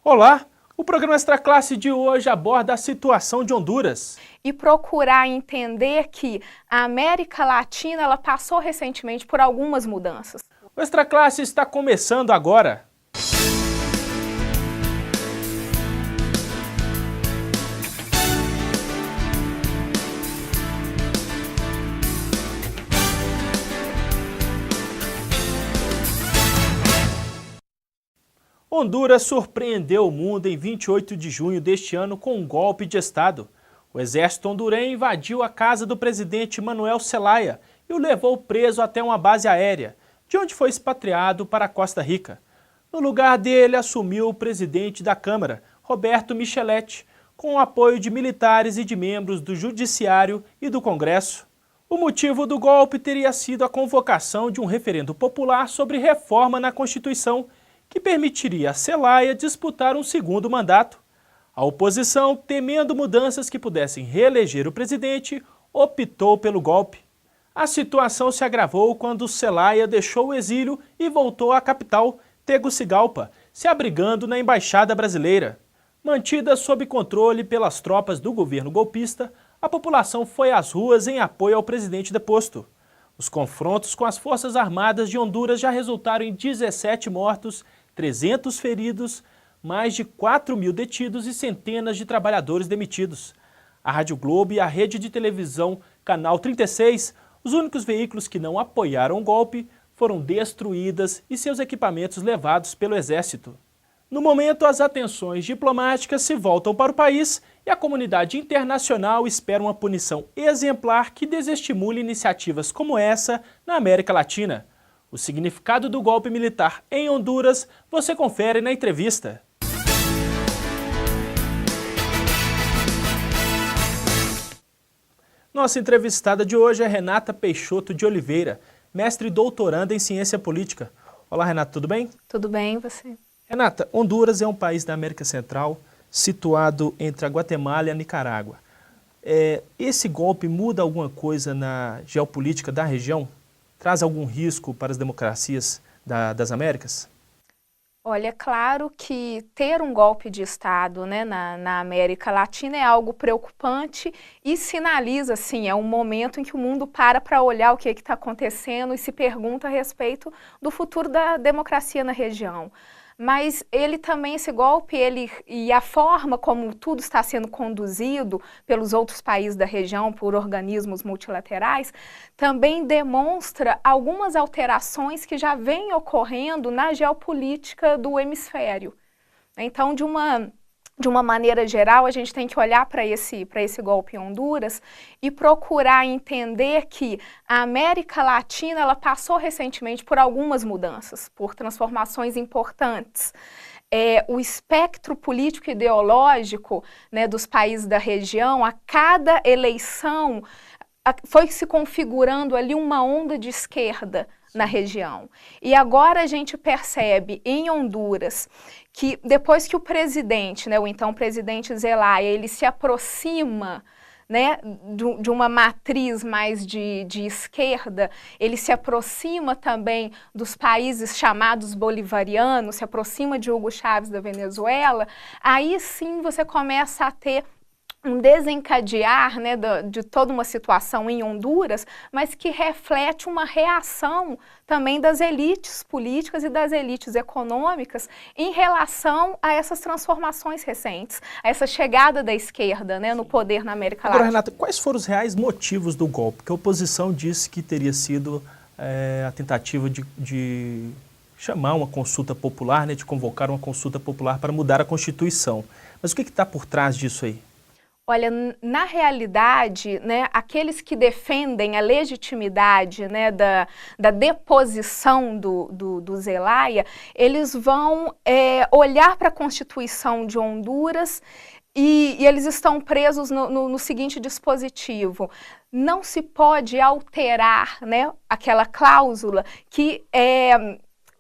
Olá! O programa Extra Classe de hoje aborda a situação de Honduras. E procurar entender que a América Latina ela passou recentemente por algumas mudanças. O Extra Classe está começando agora. Honduras surpreendeu o mundo em 28 de junho deste ano com um golpe de Estado. O exército hondurenho invadiu a casa do presidente Manuel Zelaya e o levou preso até uma base aérea, de onde foi expatriado para a Costa Rica. No lugar dele assumiu o presidente da Câmara, Roberto Michellette, com o apoio de militares e de membros do Judiciário e do Congresso. O motivo do golpe teria sido a convocação de um referendo popular sobre reforma na Constituição, que permitiria a Zelaya disputar um segundo mandato. A oposição, temendo mudanças que pudessem reeleger o presidente, optou pelo golpe. A situação se agravou quando Zelaya deixou o exílio e voltou à capital, Tegucigalpa, se abrigando na embaixada brasileira. Mantida sob controle pelas tropas do governo golpista, a população foi às ruas em apoio ao presidente deposto. Os confrontos com as Forças Armadas de Honduras já resultaram em 17 mortos, 300 feridos, mais de 4.000 detidos e centenas de trabalhadores demitidos. A Rádio Globo e a rede de televisão Canal 36, os únicos veículos que não apoiaram o golpe, foram destruídas e seus equipamentos levados pelo Exército. No momento, as atenções diplomáticas se voltam para o país e a comunidade internacional espera uma punição exemplar que desestimule iniciativas como essa na América Latina. O significado do golpe militar em Honduras você confere na entrevista. Nossa entrevistada de hoje é Renata Peixoto de Oliveira, mestre e doutoranda em Ciência Política. Olá, Renata, tudo bem? Tudo bem, e você? Renata, Honduras é um país da América Central, situado entre a Guatemala e a Nicarágua. Esse golpe muda alguma coisa na geopolítica da região? Traz algum risco para as democracias das Américas? Olha, é claro que ter um golpe de Estado, né, na América Latina é algo preocupante e sinaliza, assim, é um momento em que o mundo para olhar o que está acontecendo e se pergunta a respeito do futuro da democracia na região. Mas ele também, esse golpe, e a forma como tudo está sendo conduzido pelos outros países da região, por organismos multilaterais, também demonstra algumas alterações que já vêm ocorrendo na geopolítica do hemisfério. Então, de uma maneira geral, a gente tem que olhar para esse golpe em Honduras e procurar entender que a América Latina ela passou recentemente por algumas mudanças, por transformações importantes. O espectro político e ideológico, né, dos países da região, a cada eleição, foi se configurando ali uma onda de esquerda na região. E agora a gente percebe em Honduras que depois que o presidente, né, o então presidente Zelaya, ele se aproxima, né, de uma matriz mais de esquerda, ele se aproxima também dos países chamados bolivarianos, se aproxima de Hugo Chávez da Venezuela, aí sim você começa a ter um desencadear, né, de toda uma situação em Honduras, mas que reflete uma reação também das elites políticas e das elites econômicas em relação a essas transformações recentes, a essa chegada da esquerda, né, no poder na América Latina. Agora, Renata, quais foram os reais motivos do golpe? Porque a oposição disse que teria sido a tentativa de chamar uma consulta popular, né, de convocar uma consulta popular para mudar a Constituição. Mas o que está por trás disso aí? Olha, na realidade, né, aqueles que defendem a legitimidade, né, da deposição do Zelaya, eles vão olhar para a Constituição de Honduras e eles estão presos no seguinte dispositivo: não se pode alterar, né, aquela cláusula que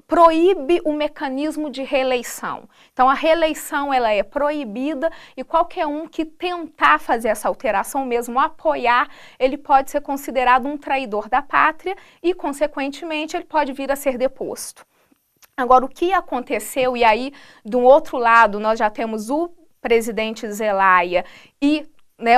proíbe o mecanismo de reeleição. Então, a reeleição ela é proibida e qualquer um que tentar fazer essa alteração, mesmo apoiar, ele pode ser considerado um traidor da pátria e, consequentemente, ele pode vir a ser deposto. Agora, o que aconteceu, e aí, do outro lado, nós já temos o presidente Zelaya e, né,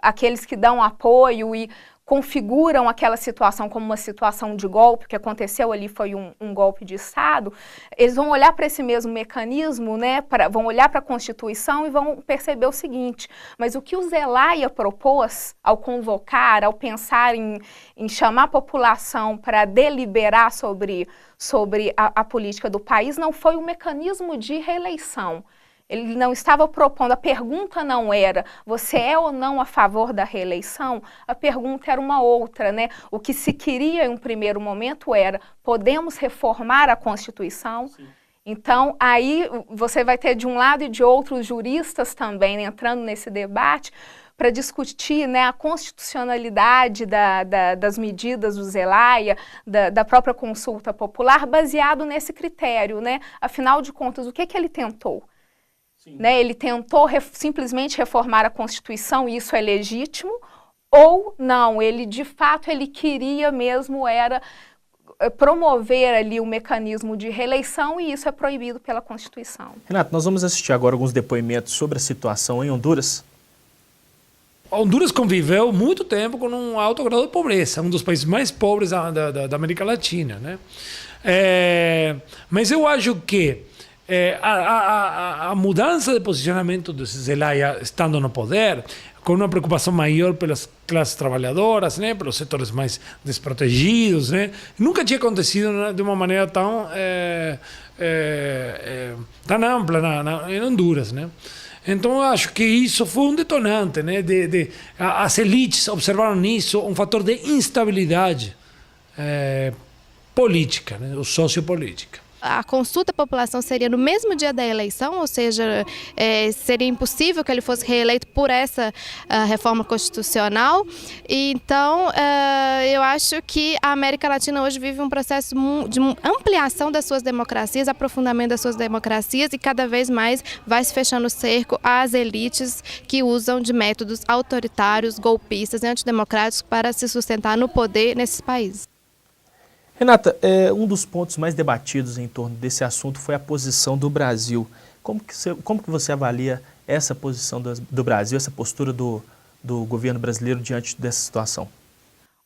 aqueles que dão apoio e configuram aquela situação como uma situação de golpe, o que aconteceu ali foi um golpe de Estado, eles vão olhar para esse mesmo mecanismo, né, vão olhar para a Constituição e vão perceber o seguinte: mas o que o Zelaya propôs ao convocar, ao pensar em chamar a população para deliberar sobre a política do país, não foi um mecanismo de reeleição. Ele não estava propondo, a pergunta não era, você é ou não a favor da reeleição? A pergunta era uma outra, né? O que se queria em um primeiro momento era, podemos reformar a Constituição? Sim. Então, aí você vai ter de um lado e de outro os juristas também, né, entrando nesse debate para discutir, né, a constitucionalidade das medidas do Zelaya, da própria consulta popular, baseado nesse critério, né? Afinal de contas, o que ele tentou? Né, ele tentou simplesmente reformar a Constituição, e isso é legítimo, ou não, ele de fato ele queria mesmo era promover ali o mecanismo de reeleição, e isso é proibido pela Constituição. Renato, nós vamos assistir agora alguns depoimentos sobre a situação em Honduras. Honduras conviveu muito tempo com um alto grau de pobreza, um dos países mais pobres da América Latina, né? Mas eu acho que a mudança de posicionamento do Zelaya estando no poder, com uma preocupação maior pelas classes trabalhadoras, né, pelos setores mais desprotegidos, né, nunca tinha acontecido, né, de uma maneira tão ampla em Honduras, né. Então eu acho que isso foi um detonante, né, as elites observaram nisso um fator de instabilidade política, né, ou sociopolítica. A consulta à população seria no mesmo dia da eleição, ou seja, seria impossível que ele fosse reeleito por essa reforma constitucional. E, então, eu acho que a América Latina hoje vive um processo de ampliação das suas democracias, aprofundamento das suas democracias, e cada vez mais vai se fechando o cerco às elites que usam de métodos autoritários, golpistas e antidemocráticos para se sustentar no poder nesses países. Renata, um dos pontos mais debatidos em torno desse assunto foi a posição do Brasil. Como que você avalia essa posição do Brasil, essa postura do governo brasileiro diante dessa situação?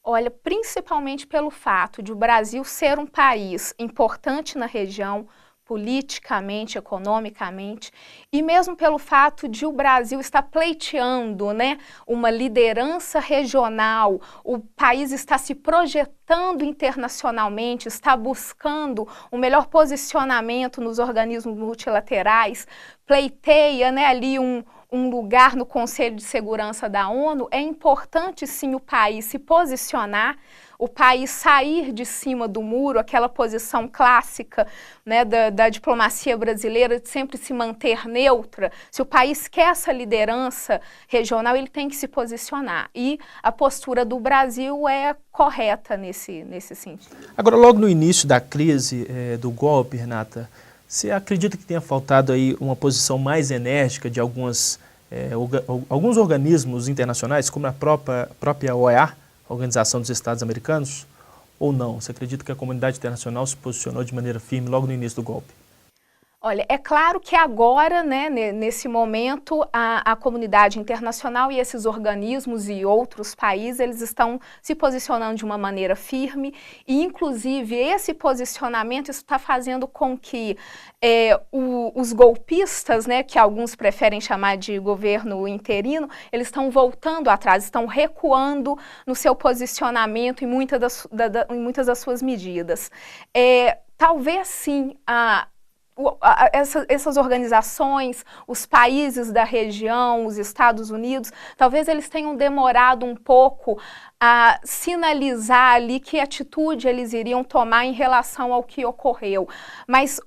Olha, principalmente pelo fato de o Brasil ser um país importante na região, politicamente, economicamente, e mesmo pelo fato de o Brasil estar pleiteando, né, uma liderança regional, o país está se projetando internacionalmente, está buscando um melhor posicionamento nos organismos multilaterais, pleiteia, né, ali um lugar no Conselho de Segurança da ONU. É importante sim o país se posicionar, o país sair de cima do muro, aquela posição clássica, né, da diplomacia brasileira de sempre se manter neutra. Se o país quer essa liderança regional, ele tem que se posicionar. E a postura do Brasil é correta nesse sentido. Agora, logo no início da crise do golpe, Renata, você acredita que tenha faltado aí uma posição mais enérgica de alguns organismos internacionais, como a própria OEA, Organização dos Estados Americanos, ou não? Você acredita que a comunidade internacional se posicionou de maneira firme logo no início do golpe? Olha, é claro que agora, né, nesse momento, a comunidade internacional e esses organismos e outros países, eles estão se posicionando de uma maneira firme, e inclusive esse posicionamento está fazendo com que os golpistas, né, que alguns preferem chamar de governo interino, eles estão voltando atrás, estão recuando no seu posicionamento em muitas das suas medidas. Talvez sim, essas organizações, os países da região, os Estados Unidos, talvez eles tenham demorado um pouco a sinalizar ali que atitude eles iriam tomar em relação ao que ocorreu. Mas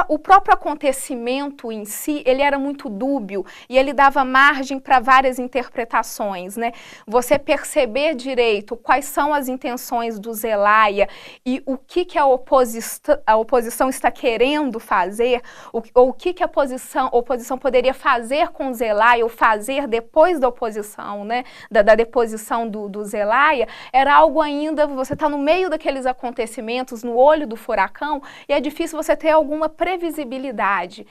o próprio acontecimento em si, ele era muito dúbio e ele dava margem para várias interpretações, né? Você perceber direito quais são as intenções do Zelaya e o que a oposição está querendo fazer, ou o que a oposição poderia fazer com o Zelaya ou fazer depois da oposição, né? Da deposição do Zelaya, era algo ainda, você está no meio daqueles acontecimentos, no olho do furacão, e é difícil você ter alguma previsibilidade.